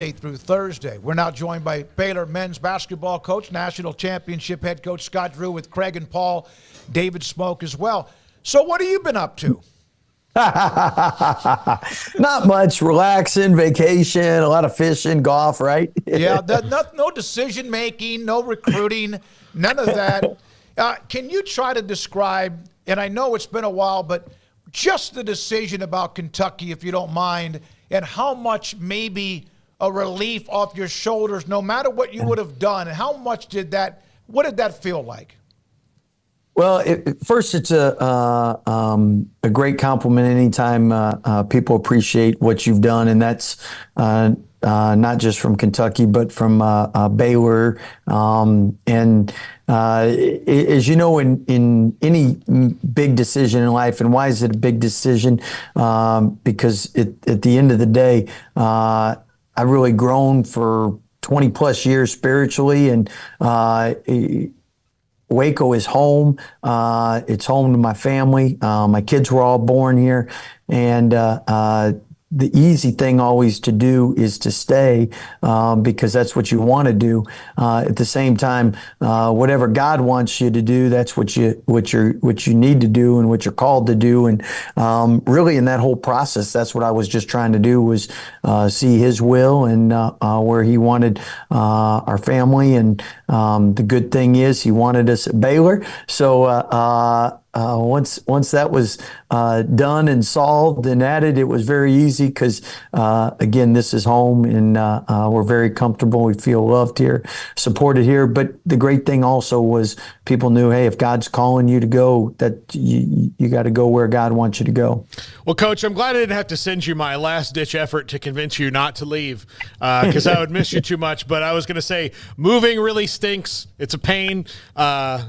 Monday through Thursday. We're now joined by Baylor men's basketball coach, national championship head coach Scott Drew with Craig and Paul, David Smoke as well. So what have you been up to? Not much. Relaxing, vacation, a lot of fishing, golf, right? Yeah, no decision making, no recruiting, none of that. Can you try to describe, and I know it's been a while, but just the decision about Kentucky, if you don't mind, and how much maybe a relief off your shoulders, no matter what you would have done, and what did that feel like? Well, first, it's a great compliment anytime people appreciate what you've done, and that's not just from Kentucky, but from Baylor. As you know, in any big decision in life, and why is it a big decision? Because at the end of the day, I've really grown for 20 plus years spiritually, and Waco is home. It's home to my family. My kids were all born here. And the easy thing always to do is to stay because that's what you want to do. At the same time, whatever God wants you to do, that's what you need to do and what you're called to do. And really, in that whole process, that's what I was just trying to do, was see His will and where He wanted our family. And the good thing is, He wanted us at Baylor. So once that was done and solved and added, it was very easy because, again, this is home, and we're very comfortable. We feel loved here, supported here. But the great thing also was people knew, hey, if God's calling you to go, that you got to go where God wants you to go. Well, Coach, I'm glad I didn't have to send you my last-ditch effort to convince you not to leave because I would miss you too much. But I was going to say, moving really stinks. It's a pain. There's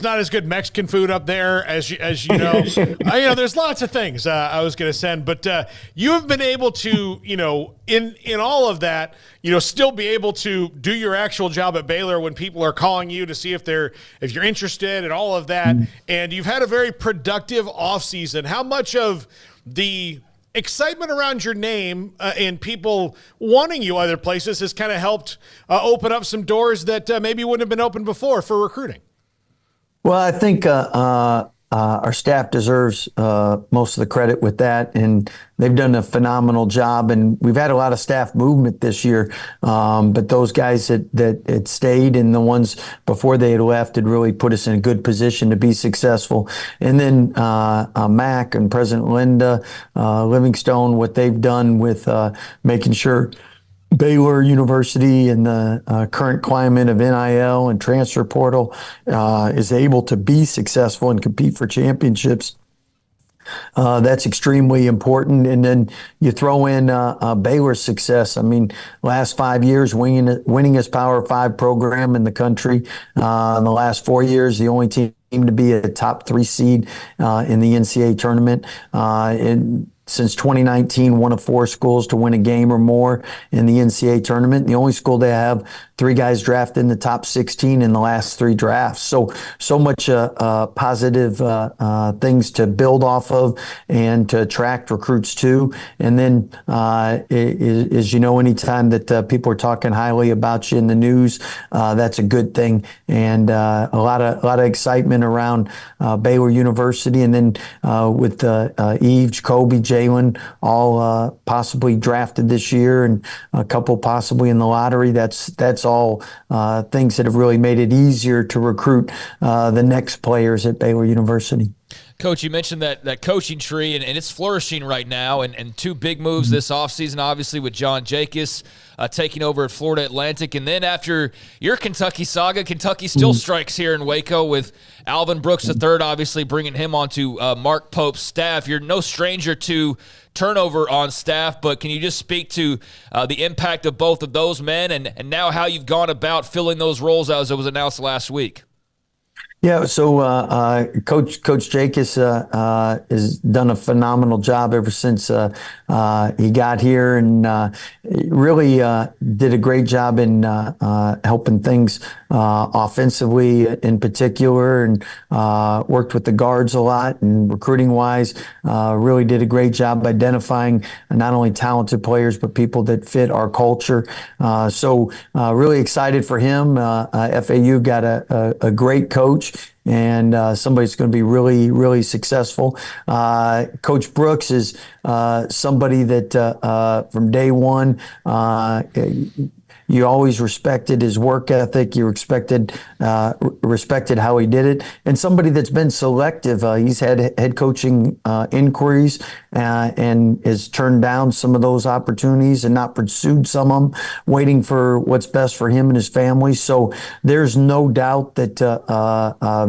not as good Mexican food up there as you know. There's lots of things I was going to send, but you have been able to, in all of that, still be able to do your actual job at Baylor when people are calling you to see if you're interested and all of that. Mm-hmm. And you've had a very productive offseason. How much of the excitement around your name and people wanting you other places has kind of helped open up some doors that maybe wouldn't have been open before for recruiting? Well, I think our staff deserves most of the credit with that, and they've done a phenomenal job. And we've had a lot of staff movement this year, but those guys that had stayed and the ones before they had left had really put us in a good position to be successful. And then Mac and President Linda Livingstone, what they've done with making sure Baylor University in the current climate of NIL and transfer portal is able to be successful and compete for championships. That's extremely important. And then you throw in Baylor's success. I mean, last 5 years, winningest Power 5 program in the country. In the last 4 years, the only team to be a top 3 seed in the NCAA tournament. Since 2019, one of 4 schools to win a game or more in the NCAA tournament. The only school to have 3 guys drafted in the top 16 in the last 3 drafts. So much positive things to build off of and to attract recruits to. And then, as you know, anytime that people are talking highly about you in the news, that's a good thing. And a lot of excitement around Baylor University. And then with Eve, Jacoby, Jalen, all possibly drafted this year, and a couple possibly in the lottery. That's all things that have really made it easier to recruit the next players at Baylor University. Coach, you mentioned that coaching tree, and it's flourishing right now, and 2 big moves this offseason, obviously, with John Jacobs taking over at Florida Atlantic. And then after your Kentucky saga, Kentucky still strikes here in Waco with Alvin Brooks III, obviously bringing him onto Mark Pope's staff. You're no stranger to turnover on staff, but can you just speak to the impact of both of those men and now how you've gone about filling those roles as it was announced last week? Yeah, so Coach Jakis has done a phenomenal job ever since he got here, and really did a great job in helping things offensively in particular, and worked with the guards a lot, and recruiting wise, really did a great job identifying not only talented players but people that fit our culture. So really excited for him. FAU got a great coach, and somebody's going to be really, really successful. Coach Brooks is somebody that from day one, you always respected his work ethic. You respected how he did it, and somebody that's been selective. He's had head coaching inquiries and has turned down some of those opportunities and not pursued some of them, waiting for what's best for him and his family. So there's no doubt that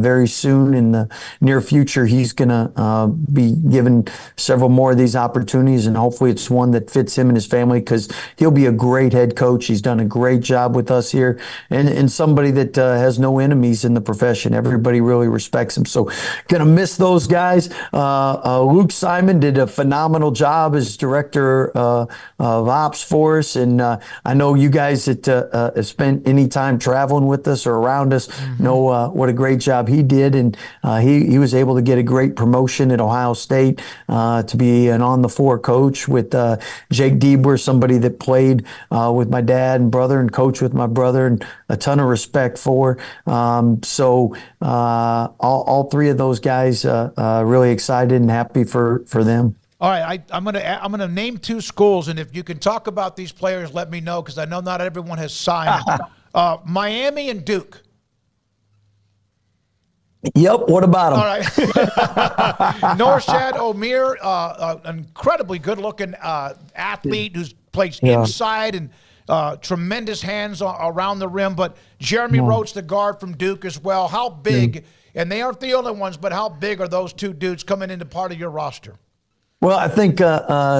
very soon in the near future he's going to be given several more of these opportunities, and hopefully it's one that fits him and his family, because he'll be a great head coach. He's done a great job with us here, and somebody that has no enemies in the profession. Everybody really respects him. So gonna miss those guys. Luke Simon did a phenomenal job as director of ops for us, and I know you guys that have spent any time traveling with us or around us know what a great job he did, and he was able to get a great promotion at Ohio State to be an on-the-floor coach with Jake Diebler, somebody that played with my dad and brother and coached with my brother, and a ton of respect for. So all three of those guys really excited and happy for them. All right, I'm gonna name two schools, and if you can talk about these players, let me know, because I know not everyone has signed. Miami and Duke. Yep. What about him? All right. Norshad Omier, an incredibly good-looking athlete who's plays inside and tremendous hands around the rim. But Jeremy Roach, the guard from Duke as well. How big, and they aren't the only ones, but how big are those two dudes coming into part of your roster? Well, I think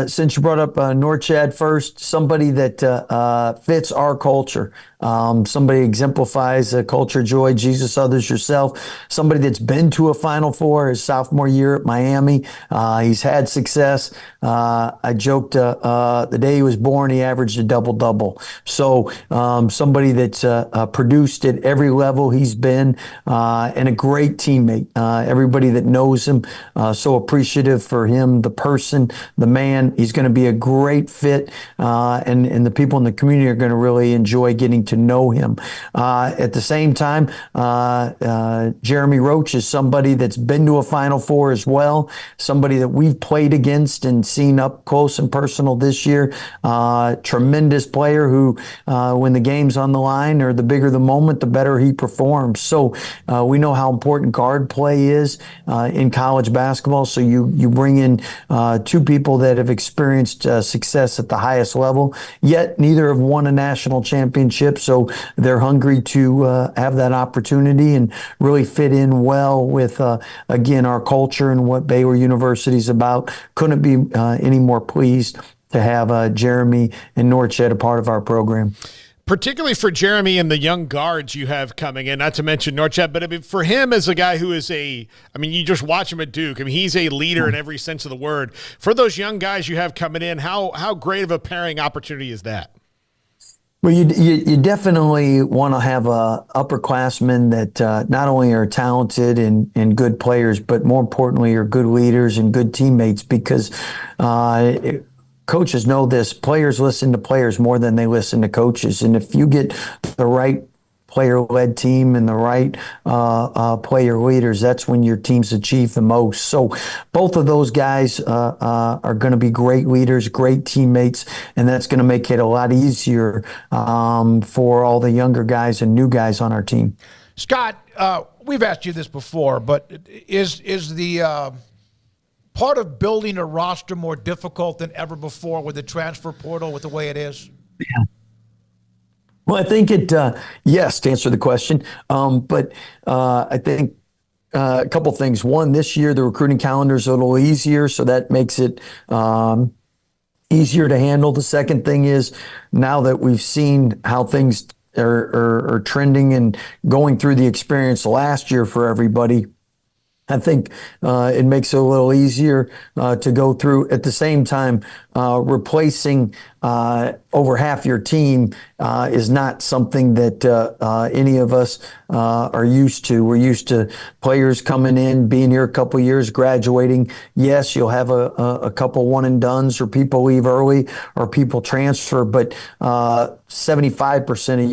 since you brought up Norchad first, somebody that fits our culture, somebody exemplifies culture, joy, Jesus, others, yourself, somebody that's been to a Final Four his sophomore year at Miami. He's had success. I joked the day he was born, he averaged a double-double. So somebody that's produced at every level he's been, and a great teammate. Everybody that knows him, so appreciative for him, the person, the man. He's going to be a great fit, and the people in the community are going to really enjoy getting to know him. At the same time, Jeremy Roach is somebody that's been to a Final Four as well, somebody that we've played against and seen up close and personal this year. Tremendous player who, when the game's on the line or the bigger the moment, the better he performs. So we know how important guard play is in college basketball. So you bring in two people that have experienced success at the highest level, yet neither have won a national championship. So they're hungry to have that opportunity and really fit in well with, again, our culture and what Baylor University is about. Couldn't be any more pleased to have Jeremy and Norchad a part of our program. Particularly for Jeremy and the young guards you have coming in, not to mention Norchad, but I mean, for him as a guy who is you just watch him at Duke. I mean, he's a leader in every sense of the word. For those young guys you have coming in, how great of a pairing opportunity is that? Well, you definitely want to have upperclassmen that not only are talented and good players, but more importantly are good leaders and good teammates, because coaches know this. Players listen to players more than they listen to coaches. And if you get the right player-led team and the right player leaders, that's when your teams achieve the most. So both of those guys are going to be great leaders, great teammates, and that's going to make it a lot easier for all the younger guys and new guys on our team. Scott, we've asked you this before, but is the part of building a roster more difficult than ever before with the transfer portal, with the way it is? Yeah. Well, I think yes, to answer the question. But I think a couple things. One, this year the recruiting calendar is a little easier, so that makes it easier to handle. The second thing is, now that we've seen how things are trending and going through the experience last year for everybody, I think it makes it a little easier to go through. At the same time, replacing over half your team is not something that any of us are used to. We're used to players coming in, being here a couple years, graduating. Yes, you'll have a couple one and dones, or people leave early, or people transfer, but 75% of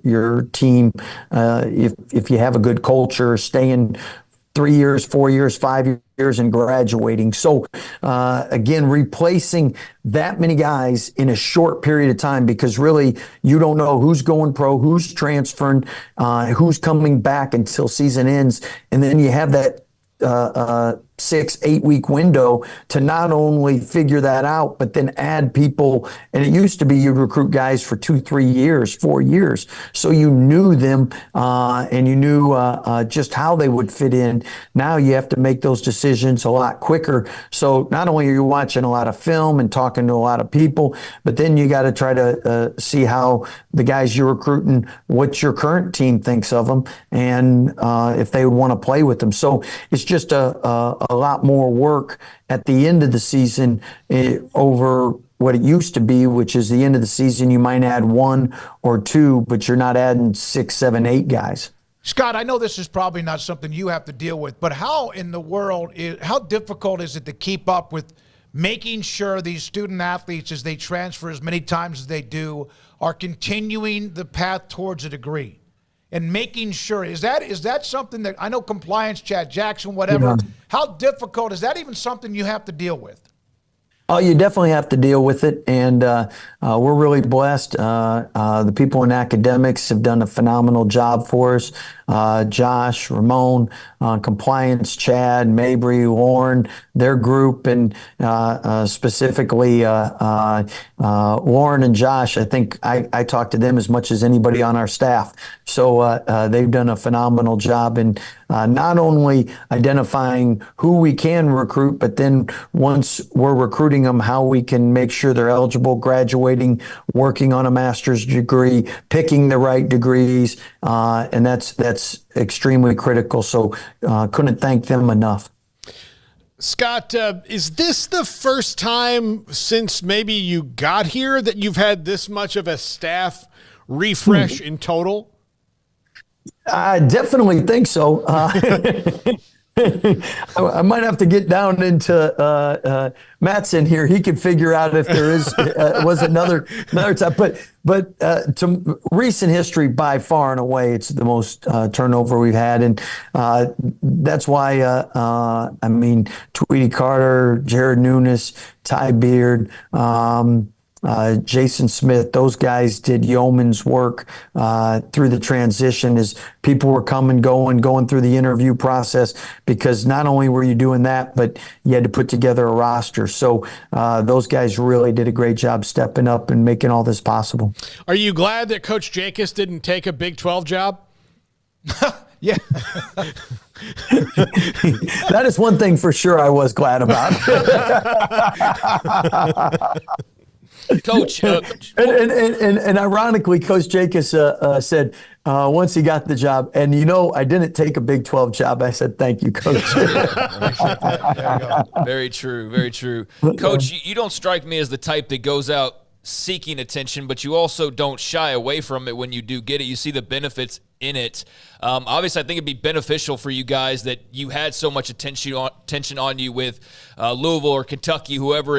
your team, if you have a good culture, staying 3 years, 4 years, 5 years, and graduating. So again, replacing that many guys in a short period of time, because really you don't know who's going pro, who's transferring, who's coming back until season ends. And then you have that 6-8 week window to not only figure that out, but then add people. And it used to be you'd recruit guys for 2, 3 years, 4 years. So you knew them and you knew just how they would fit in. Now you have to make those decisions a lot quicker. So not only are you watching a lot of film and talking to a lot of people, but then you got to try to see how the guys you're recruiting, what your current team thinks of them, and if they would want to play with them. So it's just a lot more work at the end of the season over what it used to be, which is the end of the season, you might add 1 or 2, but you're not adding 6, 7, 8 guys. Scott, I know this is probably not something you have to deal with, but how in the world, how difficult is it to keep up with making sure these student athletes, as they transfer as many times as they do, are continuing the path towards a degree? And making sure, is that something that, I know compliance, Chad Jackson, whatever, Yeah. How difficult, is that even something you have to deal with? Oh, you definitely have to deal with it, and we're really blessed. The people in academics have done a phenomenal job for us. Josh, Ramon, compliance, Chad, Mabry, Lauren, their group, and specifically Lauren and Josh. I think I talk to them as much as anybody on our staff. So they've done a phenomenal job in not only identifying who we can recruit, but then once we're recruiting them, how we can make sure they're eligible, graduating, working on a master's degree, picking the right degrees, and that's extremely critical. So couldn't thank them enough. Scott, is this the first time since maybe you got here that you've had this much of a staff refresh in total? I definitely think so. I might have to get down into Matt's in here. He could figure out if there is was another time. But to recent history, by far and away, it's the most turnover we've had, and that's why I mean, Tweety Carter, Jared Nunes, Ty Beard, Jason Smith, those guys did yeoman's work through the transition as people were going through the interview process, because not only were you doing that, but you had to put together a roster. So those guys really did a great job stepping up and making all this possible. Are you glad that Coach Jacobs didn't take a Big 12 job? Yeah. That is one thing for sure I was glad about. Coach. And ironically, Coach Jacobs said once he got the job, and I didn't take a Big 12 job. I said, thank you, Coach. Very true. Very true. Coach, you don't strike me as the type that goes out seeking attention, but you also don't shy away from it when you do get it. You see the benefits in it. Obviously, I think it'd be beneficial for you guys that you had so much attention on you with Louisville or Kentucky, whoever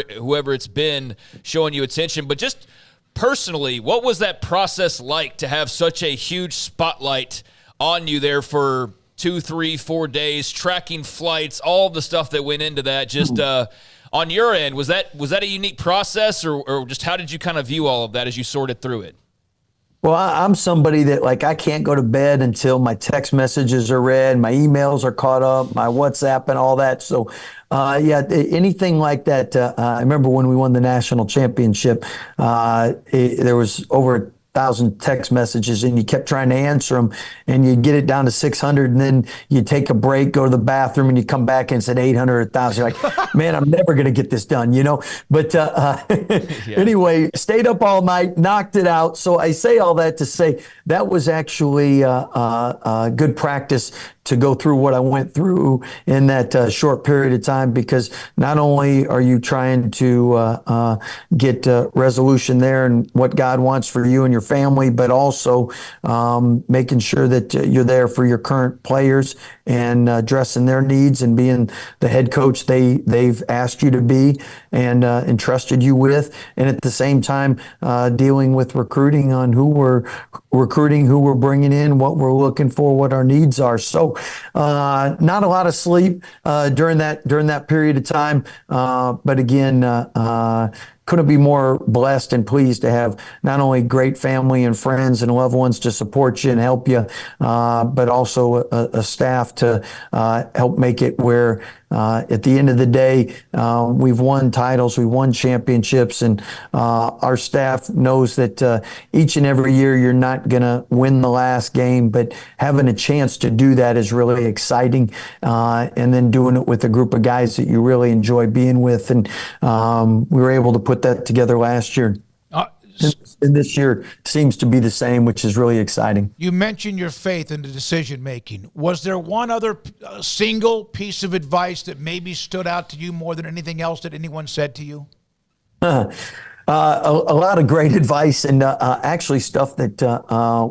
it's been showing you attention. But just personally, what was that process like to have such a huge spotlight on you there for 2, 3, 4 days, tracking flights, all the stuff that went into that? Just on your end, was that a unique process, or just how did you kind of view all of that as you sorted through it? Well, I'm somebody that, I can't go to bed until my text messages are read, my emails are caught up, my WhatsApp and all that. So, anything like that. I remember when we won the national championship, there was over 1,000 text messages and you kept trying to answer them and you get it down to 600 and then you take a break, go to the bathroom and you come back and said 800 or 1,000. You're like, man, I'm never going to get this done, But anyway, stayed up all night, knocked it out. So I say all that to say that was actually good practice to go through what I went through in that short period of time, because not only are you trying to get resolution there and what God wants for you and your family, but also making sure that you're there for your current players and addressing their needs and being the head coach they've asked you to be and entrusted you with, and at the same time dealing with recruiting on who we're recruiting, who we're bringing in, what we're looking for, what our needs are. So not a lot of sleep during that period of time, but again, couldn't be more blessed and pleased to have not only great family and friends and loved ones to support you and help you, but also a staff to help make it where at the end of the day, we've won titles, we've won championships, and our staff knows that each and every year you're not going to win the last game, but having a chance to do that is really exciting, and then doing it with a group of guys that you really enjoy being with. And we were able to put that together last year. And this year seems to be the same, which is really exciting. You mentioned your faith in the decision making. Was there one other single piece of advice that maybe stood out to you more than anything else that anyone said to you? A lot of great advice, and actually stuff that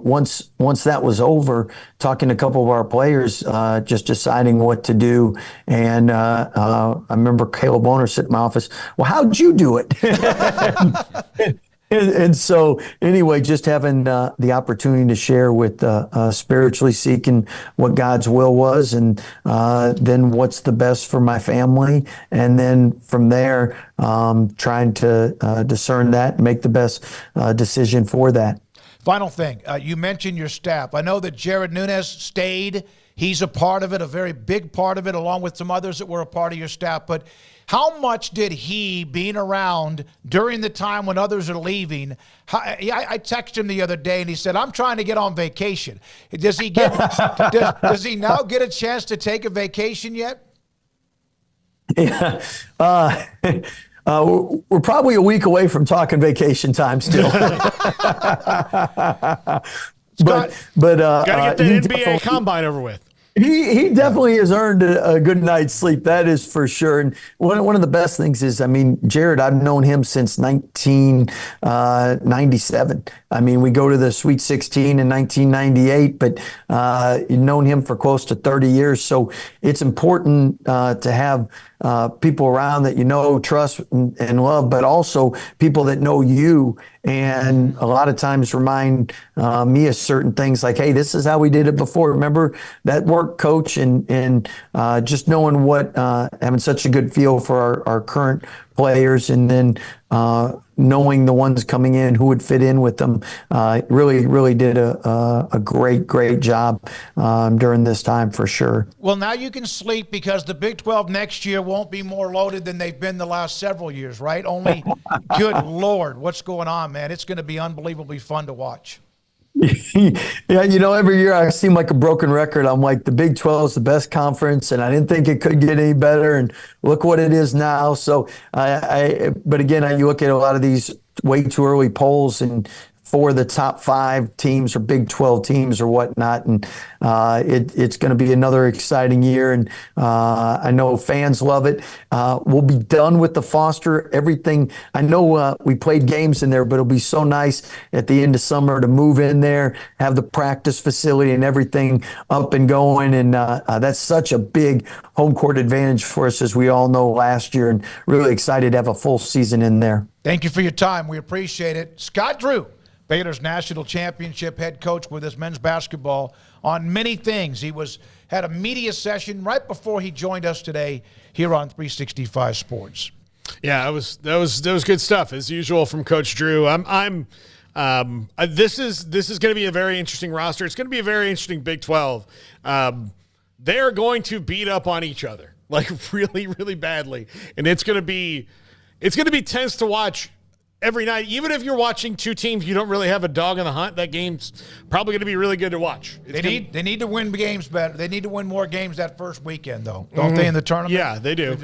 once that was over, talking to a couple of our players, just deciding what to do. And I remember Caleb Owner sitting in my office. Well, how'd you do it? And so anyway, just having the opportunity to share with spiritually seeking what God's will was, and then what's the best for my family. And then from there, trying to discern that and make the best decision for that. Final thing, you mentioned your staff. I know that Jared Nunez stayed. He's a part of it, a very big part of it, along with some others that were a part of your staff. But how much did he, being around during the time when others are leaving, I texted him the other day and he said, I'm trying to get on vacation. Does he does he now get a chance to take a vacation yet? Yeah. We're probably a week away from talking vacation time still. Gotta get the NBA combine over with. He definitely has earned a good night's sleep. That is for sure. And one of the best things is, Jared, I've known him since 1997. We go to the Sweet 16 in 1998, but you've known him for close to 30 years. So it's important to have people around that trust and love, but also people that know you, and a lot of times remind me of certain things like, hey, this is how we did it before. Remember that work, coach? And just knowing what, having such a good feel for our current players, and then knowing the ones coming in who would fit in with them, really did a great job during this time for sure. Well, now you can sleep because the Big 12 next year won't be more loaded than they've been the last several years, right? Only, good Lord, what's going on, man? It's going to be unbelievably fun to watch. Yeah, every year I seem like a broken record. I'm like, the Big 12 is the best conference, and I didn't think it could get any better, and look what it is now. So, but again, you look at a lot of these way too early polls, and for the top 5 teams or Big 12 teams or whatnot, and it's going to be another exciting year, and I know fans love it. We'll be done with the Foster, everything. I know we played games in there, but it'll be so nice at the end of summer to move in there, have the practice facility and everything up and going, and that's such a big home court advantage for us, as we all know last year, and really excited to have a full season in there. Thank you for your time. We appreciate it. Scott Drew, Baylor's national championship head coach with his men's basketball, on many things. He had a media session right before he joined us today here on 365 Sports. Yeah, that was good stuff as usual from Coach Drew. This is going to be a very interesting roster. It's going to be a very interesting Big 12. They're going to beat up on each other, like really, really badly, and it's going to be tense to watch. every night, even if you're watching two teams, you don't really have a dog in the hunt. That game's probably going to be really good to watch. They need to win games better. They need to win more games that first weekend, though, don't they? In the tournament, Yeah, they do.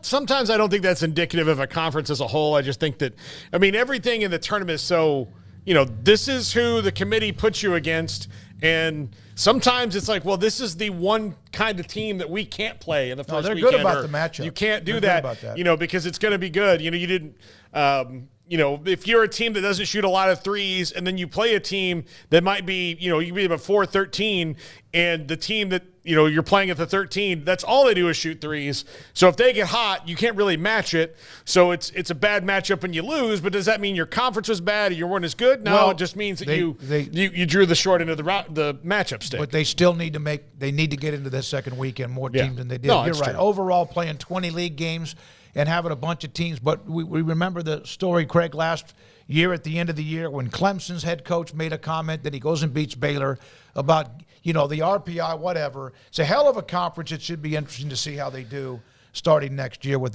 Sometimes I don't think that's indicative of a conference as a whole. I just think that, I mean, everything in the tournament is so, this is who the committee puts you against. And sometimes it's like, well, this is the one kind of team that we can't play in the first weekend. They're good about the matchup. You can't do They're that, good about that. because it's going to be good. You didn't, if you're a team that doesn't shoot a lot of threes and then you play a team that might be, you can be about 4-13, and the team that, you're playing at the 13, that's all they do is shoot threes. So if they get hot, you can't really match it. So it's a bad matchup and you lose, but does that mean your conference was bad or you weren't as good? No, it just means that you drew the short end of the matchup stick. But they still need to get into this second weekend more teams than they did. No, You're right. true. Overall, playing 20 league games and having a bunch of teams. But we remember the story, Craig, last year at the end of the year when Clemson's head coach made a comment that he goes and beats Baylor about, the RPI, whatever. It's a hell of a conference. It should be interesting to see how they do starting next year with